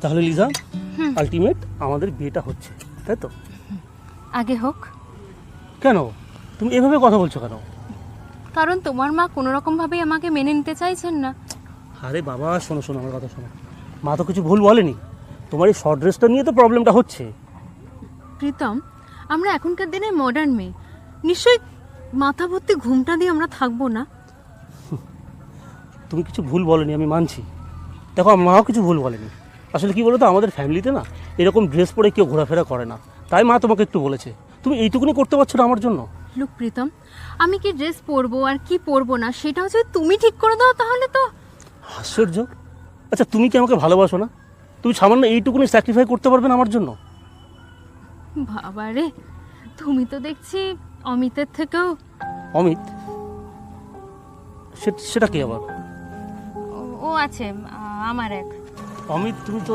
তাহলে লিজা আলটিমেট আমাদের বিয়েটা হচ্ছে, তাই তো? আগে হোক। কেন তুমি এভাবে কথা বলছো কেন? কারণ তোমার মা কোনো রকমভাবেই আমাকে মেনে নিতে চাইছেন না। আরে বাবা শোনো শোনো আমার কথা শোনো, মা তো কিছু ভুল বলেনি। তোমার এই শর্ট ড্রেসটা নিয়ে তো প্রবলেমটা হচ্ছে। প্রীতম, আমরা এখনকার দিনে মডার্ন মেয়ে, নিশ্চয়ই মাথা ভর্তি ঘুমটা দিয়ে আমরা থাকবো না। তুমি কিছু ভুল বলনি, আমি মানছি। দেখো আমার মাও কিছু ভুল বলেনি। আসলে কি বলো তো, আমাদের ফ্যামিলিতে না এরকম ড্রেস পরে কেউ ঘোরাফেরা করে না, তাই মা তোমাকে একটু বলেছে। তুমি এইটুকুনি করতে পারছো না আমার জন্য? লুক প্রীতম, আমি কি ড্রেস পরবো আর কি পরবো না সেটাও যদি তুমি ঠিক করে দাও তাহলে তো। আশ্চর্য। আচ্ছা তুমি কি আমাকে ভালোবাসো না? তুমি সামান্য এইটুকুনি স্যাক্রিফাই করতে পারবে না আমার জন্য? বাবা রে, তুমি তো দেখছি অমিতের থেকেও। অমিত? সেটা কি আবার? ও আছে আমার এক। অমিত? তুমি তো